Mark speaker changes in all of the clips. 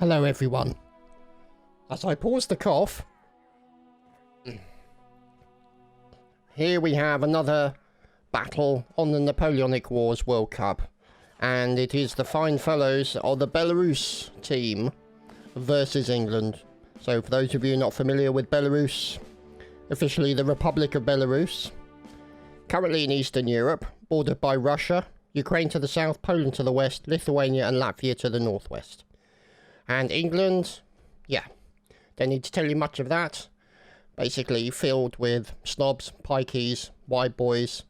Speaker 1: Hello everyone. As I pause the cough, here we have another battle on the Napoleonic Wars World Cup. And it is the fine fellows of the Belarus team versus England. So for those of you not familiar with Belarus, officially the Republic of Belarus, currently in Eastern Europe, bordered by Russia, Ukraine to the south, Poland to the west, Lithuania and Latvia to the northwest. And England, yeah, don't need to tell you much of that. Basically filled with snobs, pikeys, white boys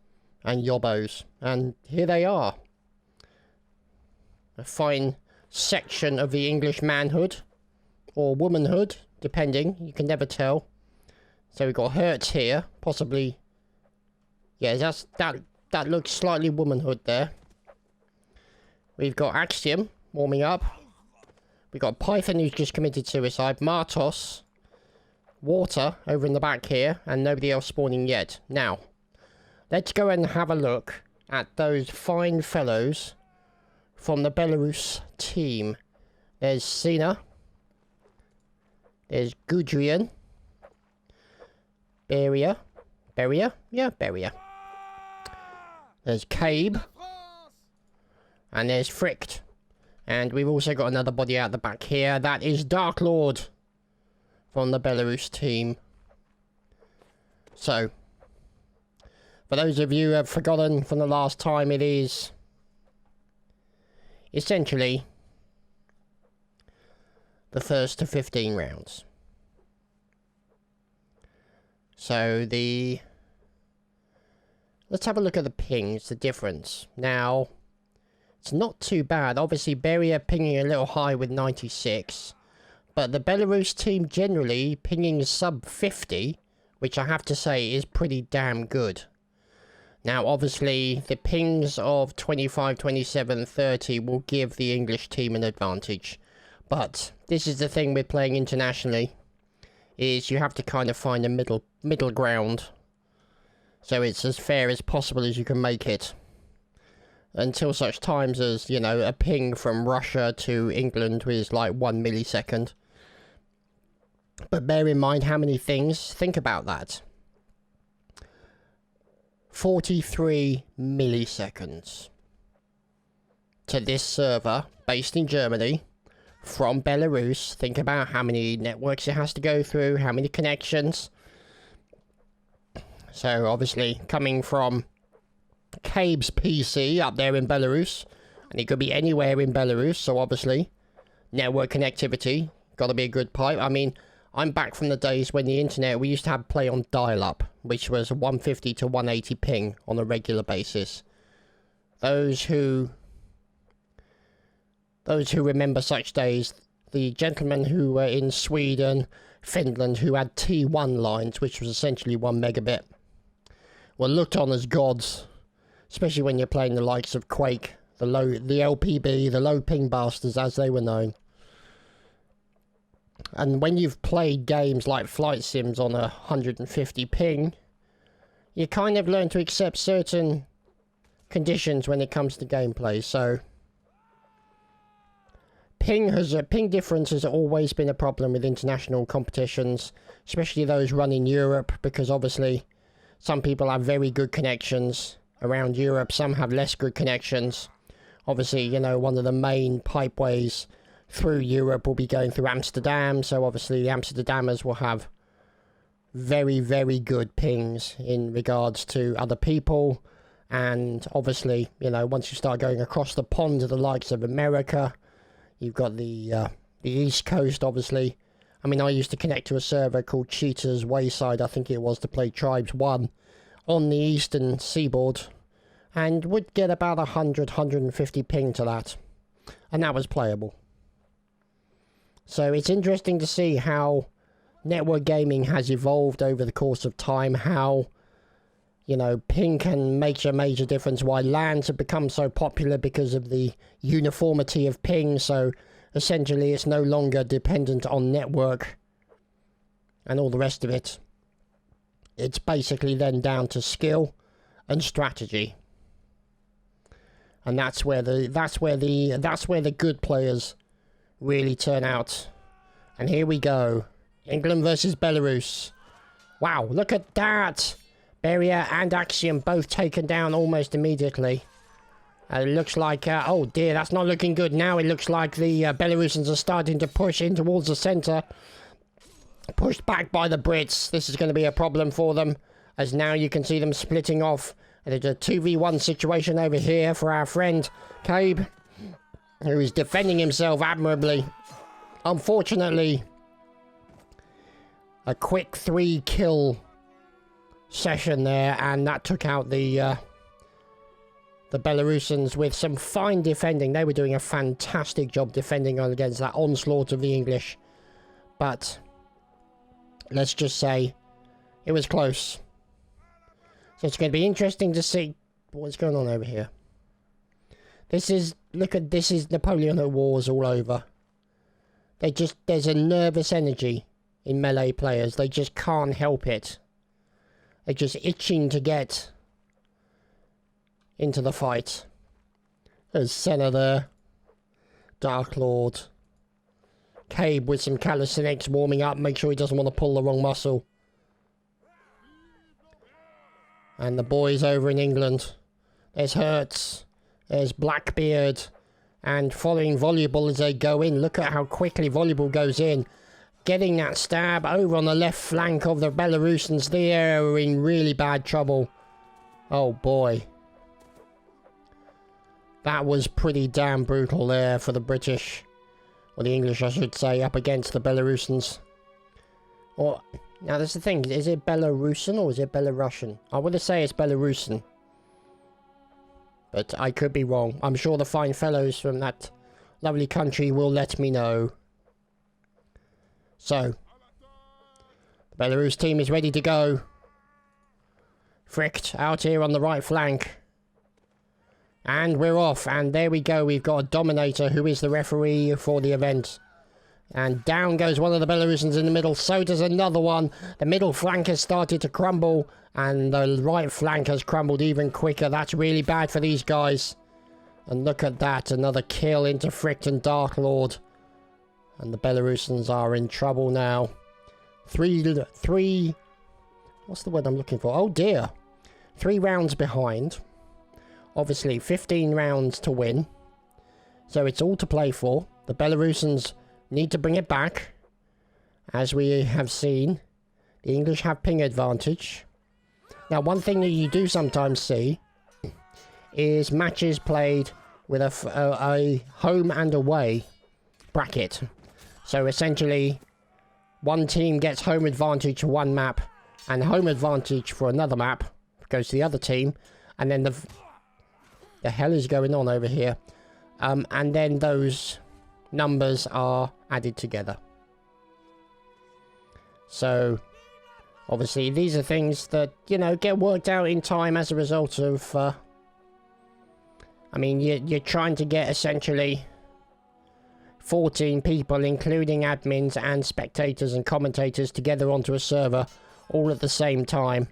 Speaker 1: and yobbos. And here they are. A fine section of the English manhood, or womanhood, depending, you can never tell. So we've got Hertz here, possibly, yeah, that looks slightly womanhood there. We've got Axiom warming up. We've got Python who's just committed suicide, Martos, Water over in the back here, and nobody else spawning yet. Now, let's go and have a look at those fine fellows from the Belarus team. There's Sina. There's Gudrian. Beria. Beria? Yeah, Beria. There's Cabe. And there's Fricked. And we've also got another body out the back here. That is Dark Lord from the Belarus team. So, for those of you who have forgotten from the last time, it is essentially the first to 15 rounds. So let's have a look at the pings, the difference. Now, it's not too bad. Obviously, Beria pinging a little high with 96. But the Belarus team generally pinging sub 50, which I have to say is pretty damn good. Now, obviously, the pings of 25, 27, 30 will give the English team an advantage. But this is the thing with playing internationally, is you have to kind of find a middle ground. So it's as fair as possible as you can make it. Until such times as, you know, a ping from Russia to England is like 1 millisecond. But bear in mind how many things. Think about that. 43 milliseconds to this server based in Germany from Belarus. Think about how many networks it has to go through, how many connections. So obviously coming from Cabe's PC up there in Belarus, and it could be anywhere in Belarus, so obviously network connectivity, got to be a good pipe. I mean, I'm back from the days when the internet, we used to have play on dial-up, which was 150 to 180 ping on a regular basis. Those who remember such days, the gentlemen who were in Sweden, Finland, who had T1 lines, which was essentially 1 megabit, were looked on as gods. Especially when you're playing the likes of Quake, the LPB, the low ping bastards as they were known. And when you've played games like Flight Sims on 150 ping, you kind of learn to accept certain conditions when it comes to gameplay. So ping difference has always been a problem with international competitions, especially those run in Europe, because obviously some people have very good connections around Europe, some have less good connections. Obviously, you know, one of the main pipeways through Europe will be going through Amsterdam, so obviously the Amsterdammers will have very, very good pings in regards to other people. And obviously, you know, once you start going across the pond to the likes of America, you've got the East Coast, obviously. I mean, I used to connect to a server called Cheetah's Wayside, I think it was, to play Tribes 1 on the eastern seaboard, and would get about 100-150 ping to that, and that was playable. So it's interesting to see how network gaming has evolved over the course of time, how, you know, ping can make a major difference, why LANs have become so popular because of the uniformity of ping. So essentially it's no longer dependent on network and all the rest of it. It's basically then down to skill and strategy. And that's where the good players really turn out. And here we go. England versus Belarus. Wow, look at that! Beria and Axiom both taken down almost immediately. It looks like, oh dear, that's not looking good now. It looks like the Belarusians are starting to push in towards the centre. Pushed back by the Brits. This is going to be a problem for them, as now you can see them splitting off. And there's a 2v1 situation over here for our friend Cabe, who is defending himself admirably. Unfortunately, a quick 3-kill session there, and that took out the Belarusians with some fine defending. They were doing a fantastic job defending against that onslaught of the English. But let's just say it was close. So it's going to be interesting to see what's going on over here. This is, look at, this is Napoleonic Wars all over. There's a nervous energy in melee players. They just can't help it. They're just itching to get into the fight. There's Senna there. Dark Lord. Cabe with some calisthenics warming up. Make sure he doesn't want to pull the wrong muscle. And the boys over in England. There's Hertz. There's Blackbeard. And following Voluble as they go in. Look at how quickly Voluble goes in. Getting that stab over on the left flank of the Belarusians. They are in really bad trouble. Oh boy. That was pretty damn brutal there for the British. Or the English, I should say, up against the Belarusians. Or, now that's the thing. Is it Belarusian or is it Belarusian? I want to say it's Belarusian. But I could be wrong. I'm sure the fine fellows from that lovely country will let me know. So, the Belarus team is ready to go. Fricked out here on the right flank. And we're off, and there we go. We've got a Dominator who is the referee for the event. And down goes one of the Belarusians in the middle, so does another one. The middle flank has started to crumble, and the right flank has crumbled even quicker. That's really bad for these guys. And look at that, another kill into Fricked and Dark Lord. And the Belarusians are in trouble now. Three... What's the word I'm looking for? Oh dear. 3 rounds behind. Obviously, 15 rounds to win. So it's all to play for. The Belarusians need to bring it back. As we have seen, the English have ping advantage. Now, one thing that you do sometimes see is matches played with a home and away bracket. So essentially, one team gets home advantage for one map, and home advantage for another map goes to the other team, and then the hell is going on over here? And then those numbers are added together. So, obviously, these are things that, you know, get worked out in time as a result of... I mean, you're trying to get, essentially, 14 people, including admins and spectators and commentators, together onto a server, all at the same time.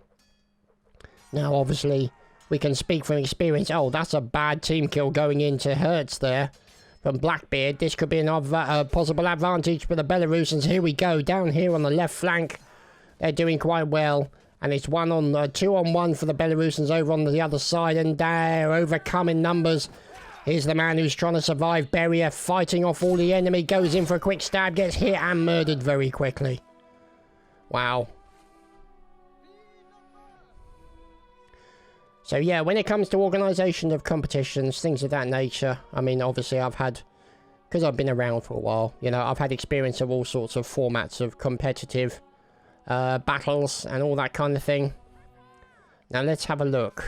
Speaker 1: Now, obviously... we can speak from experience. Oh, that's a bad team kill going into Hertz there from Blackbeard. This could be a possible advantage for the Belarusians. Here we go, down here on the left flank. They're doing quite well. And it's 2-on-1 for the Belarusians over on the other side. And they're overcoming numbers. Here's the man who's trying to survive. Beria fighting off all the enemy. Goes in for a quick stab. Gets hit and murdered very quickly. Wow. So yeah, when it comes to organisation of competitions, things of that nature, I mean, obviously I've had, because I've been around for a while, you know, I've had experience of all sorts of formats of competitive battles and all that kind of thing. Now let's have a look.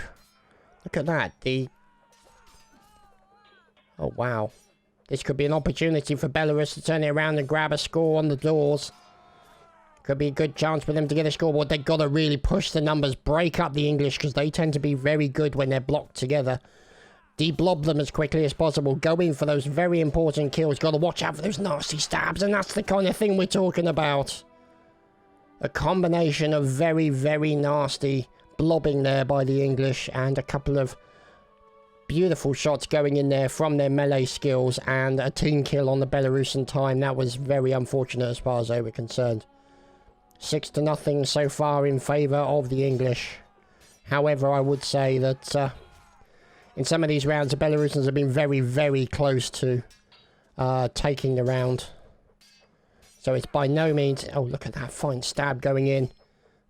Speaker 1: Look at that, oh wow. This could be an opportunity for Belarus to turn it around and grab a score on the doors. Could be a good chance for them to get a scoreboard. They've got to really push the numbers, break up the English, because they tend to be very good when they're blocked together. Deblob them as quickly as possible. Go in for those very important kills. Got to watch out for those nasty stabs, and that's the kind of thing we're talking about. A combination of very, very nasty blobbing there by the English, and a couple of beautiful shots going in there from their melee skills, and a team kill on the Belarusian time. That was very unfortunate as far as they were concerned. 6-0 so far in favour of the English. However, I would say that in some of these rounds, the Belarusians have been very, very close to taking the round. So it's by no means... Oh, look at that fine stab going in.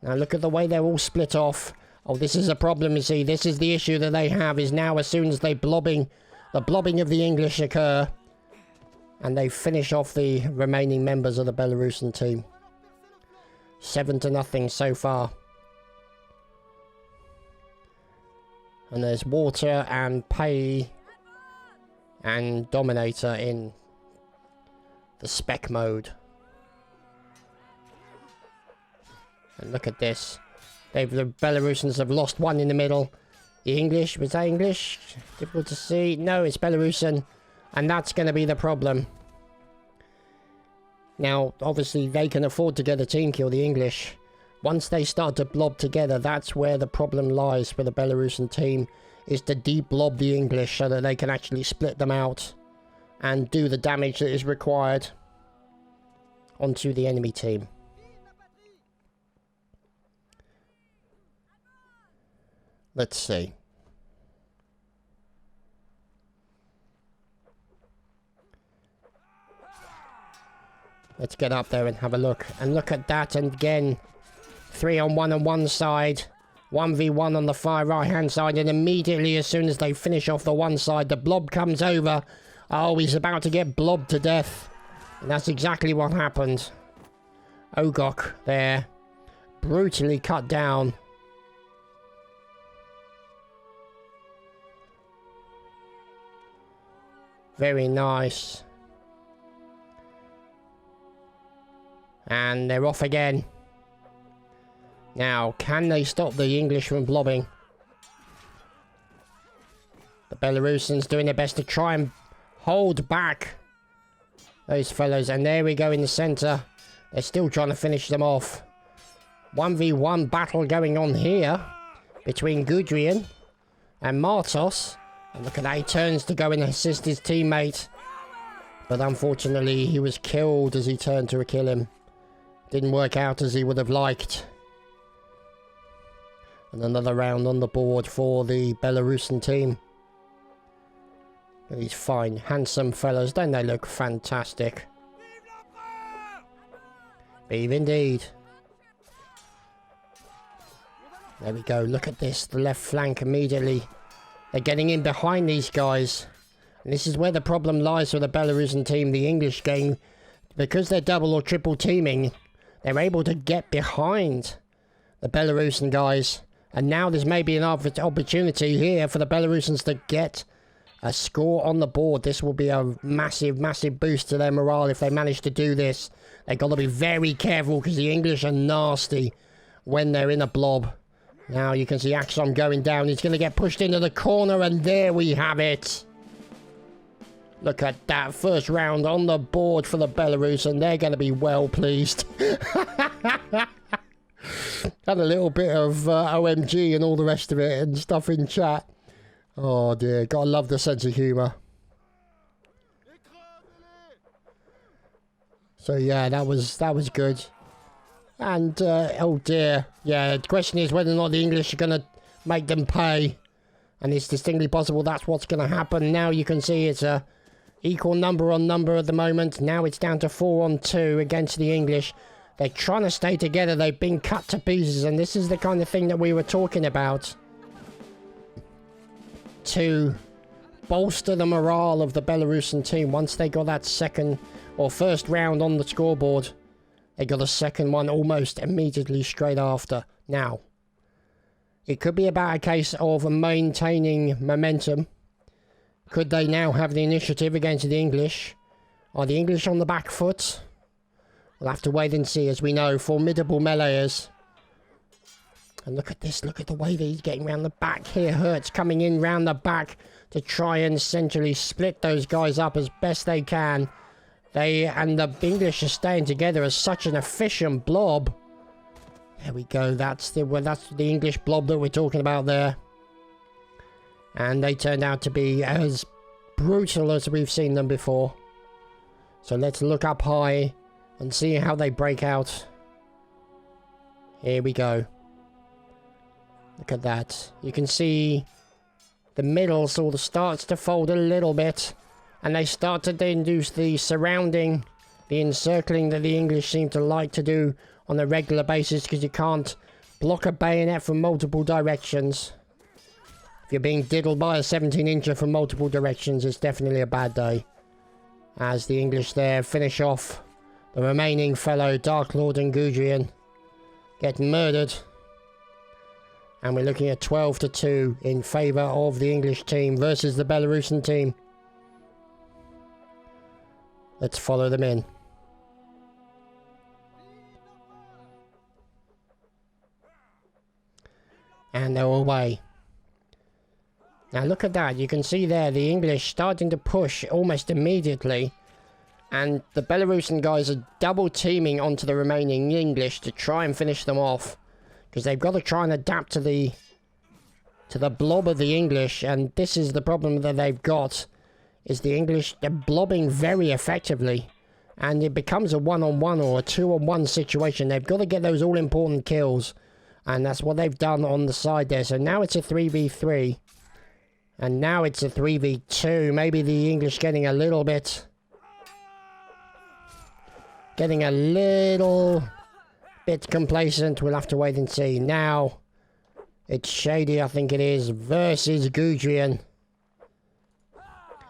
Speaker 1: Now look at the way they're all split off. Oh, this is a problem, you see. This is the issue that they have, is now as soon as the blobbing of the English occur, and they finish off the remaining members of the Belarusian team. 7-0 so far. And there's Water and Pay and Dominator in the spec mode. And look at this. The Belarusians have lost one in the middle. The English, was that English? Difficult to see. No, it's Belarusian. And that's going to be the problem. Now, obviously, they can afford to get a team kill, the English. Once they start to blob together, that's where the problem lies for the Belarusian team, is to de-blob the English so that they can actually split them out and do the damage that is required onto the enemy team. Let's see. Let's get up there and have a look. And look at that, and again, 3-on-1 on one side, 1v1 on the far right-hand side, and immediately as soon as they finish off the one side, the blob comes over. Oh, he's about to get blobbed to death. And that's exactly what happened. Ogok there, brutally cut down. Very nice. And they're off again. Now, can they stop the English from blobbing? The Belarusians doing their best to try and hold back those fellows. And there we go in the centre. They're still trying to finish them off. 1v1 battle going on here between Gudrian and Martos. And look at that, he turns to go and assist his teammate. But unfortunately, he was killed as he turned to kill him. Didn't work out as he would have liked. And another round on the board for the Belarusian team. These fine, handsome fellows, don't they look fantastic? Vive indeed. There we go, look at this, the left flank immediately. They're getting in behind these guys. And this is where the problem lies for the Belarusian team, the English game. Because they're double or triple teaming, they're able to get behind the Belarusian guys. And now there's maybe an opportunity here for the Belarusians to get a score on the board. This will be a massive, massive boost to their morale if they manage to do this. They've got to be very careful because the English are nasty when they're in a blob. Now you can see Axon going down. He's going to get pushed into the corner, and there we have it. Look at that. First round on the board for the Belarus, and they're going to be well pleased. Had a little bit of OMG and all the rest of it and stuff in chat. Oh dear, gotta love the sense of humour. So yeah, that was good. And, oh dear, yeah, the question is whether or not the English are going to make them pay. And it's distinctly possible that's what's going to happen. Now you can see it's a equal number on number at the moment. Now it's down to 4-on-2 against the English. They're trying to stay together. They've been cut to pieces. And this is the kind of thing that we were talking about. To bolster the morale of the Belarusian team. Once they got that second or first round on the scoreboard, they got a second one almost immediately straight after. Now, it could be about a case of maintaining momentum. Could they now have the initiative against the English? Are the English on the back foot? We'll have to wait and see. As we know, formidable meleeers. And look at this. Look at the way that he's getting round the back here. Hertz coming in round the back to try and centrally split those guys up as best they can. And the English are staying together as such an efficient blob. There we go. That's the English blob that we're talking about there. And they turned out to be as brutal as we've seen them before. So let's look up high and see how they break out. Here we go. Look at that. You can see the middle sort of starts to fold a little bit. And they start to induce the surrounding, the encircling that the English seem to like to do on a regular basis, because you can't block a bayonet from multiple directions. If you're being diddled by a 17-incher from multiple directions, it's definitely a bad day. As the English there finish off the remaining fellow Dark Lord and Gudrian get murdered. And we're looking at 12-2 in favour of the English team versus the Belarusian team. Let's follow them in. And they're away. Now look at that. You can see there the English starting to push almost immediately. And the Belarusian guys are double teaming onto the remaining English to try and finish them off. Because they've got to try and adapt to the blob of the English. And this is the problem that they've got. Is the English, they're blobbing very effectively. And it becomes a one-on-one or a two-on-one situation. They've got to get those all-important kills. And that's what they've done on the side there. So now it's a 3v3. And now it's a 3v2. Maybe the English getting a little bit complacent. We'll have to wait and see. Now, it's Shady, I think it is, versus Gudrian.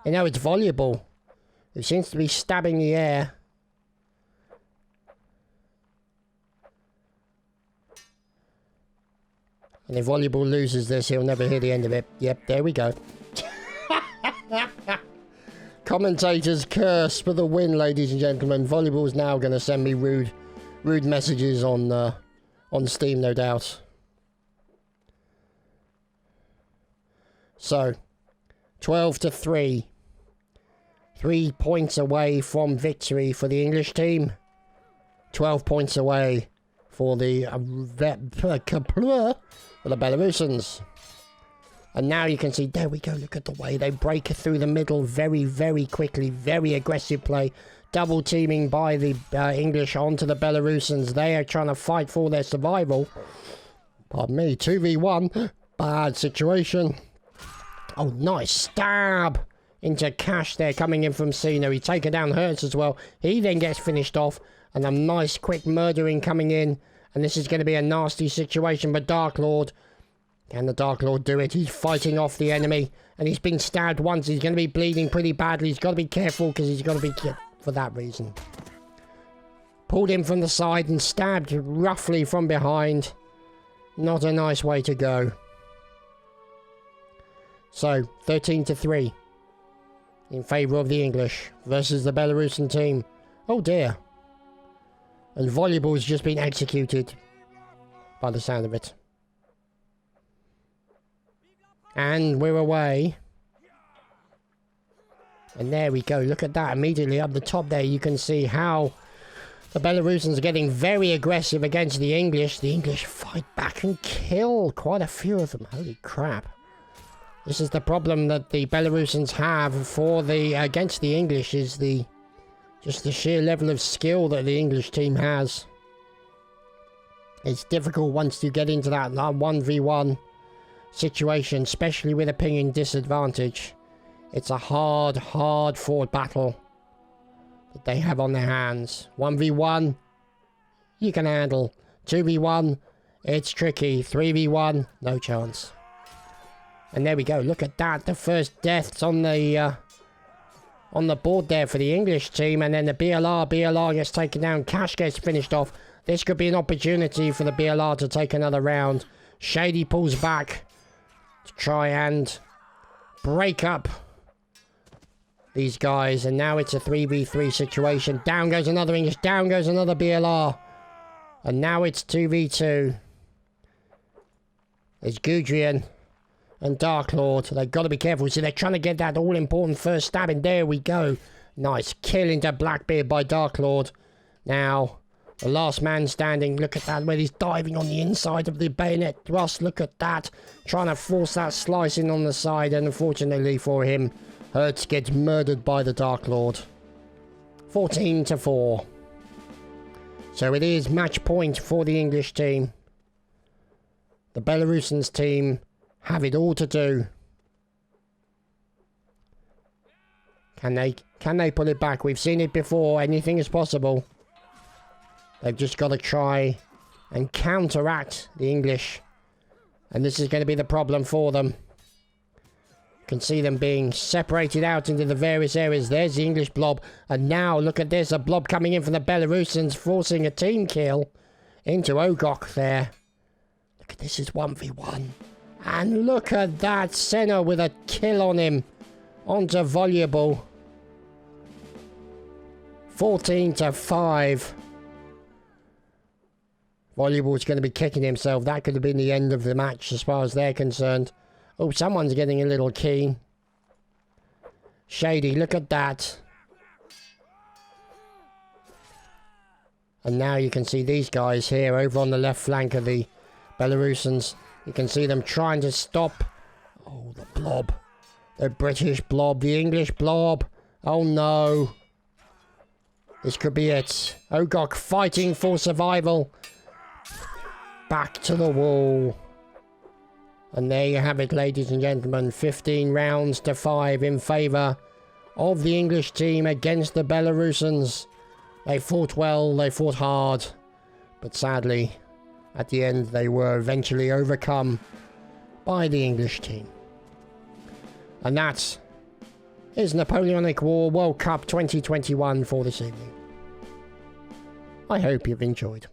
Speaker 1: You know, it's Voluble, who seems to be stabbing the air. And if Voluble loses this, he'll never hear the end of it. Yep, there we go. Commentators curse for the win, ladies and gentlemen. Voluble's now going to send me rude messages on Steam, no doubt. So, 12-3. 3 points away from victory for the English team. 12 points away for the Belarusians. And now you can see, there we go, look at the way they break through the middle very, very quickly. Very aggressive play. Double teaming by the English onto the Belarusians. They are trying to fight for their survival. Pardon me, 2v1. Bad situation. Oh, nice stab into Cash there, coming in from Cena. He taken down Hertz as well. He then gets finished off. And a nice quick murdering coming in. And this is going to be a nasty situation for Dark Lord. Can the Dark Lord do it? He's fighting off the enemy. And he's been stabbed once. He's going to be bleeding pretty badly. He's got to be careful because he's got to be killed for that reason. Pulled him from the side and stabbed roughly from behind. Not a nice way to go. So, 13-3. In favour of the English versus the Belarusian team. Oh dear. And Voluble's just been executed. By the sound of it. And we're away. And there we go. Look at that. Immediately up the top there, you can see how the Belarusians are getting very aggressive against the English. The English fight back and kill quite a few of them. Holy crap. This is the problem that the Belarusians have for against the English, is just the sheer level of skill that the English team has. It's difficult once you get into that 1v1 situation, especially with a pinging disadvantage. It's a hard fought battle that they have on their hands. 1v1, you can handle. 2v1, it's tricky. 3v1, no chance. And there we go. Look at that. The first deaths on the board there for the English team. And then the BLR gets taken down. Cash gets finished off. This could be an opportunity for the BLR to take another round. Shady pulls back to try and break up these guys. And now it's a 3v3 situation. Down goes another English. Down goes another BLR. And now it's 2v2. There's Gudrian and Dark Lord. They've got to be careful. See, they're trying to get that all-important first stab, and there we go. Nice kill into Blackbeard by Dark Lord. Now, The last man standing. Look at that, where he's diving on the inside of the bayonet thrust. Look at that. Trying to force that slice in on the side. And unfortunately for him, Hertz gets murdered by the Dark Lord. 14-4. So it is match point for the English team. The Belarusians team have it all to do. Can they pull it back? We've seen it before. Anything is possible. They've just got to try and counteract the English. And this is going to be the problem for them. You can see them being separated out into the various areas. There's the English blob. And now, look at this. A blob coming in from the Belarusians, forcing a team kill into Ogok there. Look at this. It's 1v1. And look at that. Senna with a kill on him. Onto Voluble. 14-5. Voluble's going to be kicking himself. That could have been the end of the match as far as they're concerned. Oh, someone's getting a little keen. Shady, look at that. And now you can see these guys here over on the left flank of the Belarusians. You can see them trying to stop. Oh, the blob. The British blob. The English blob. Oh, no. This could be it. Ogok fighting for survival. Back to the wall. And there you have it, ladies and gentlemen. 15 rounds to 5 in favour of the English team against the Belarusians. They fought well, they fought hard. But sadly, at the end, they were eventually overcome by the English team. And that is Napoleonic War World Cup 2021 for this evening. I hope you've enjoyed.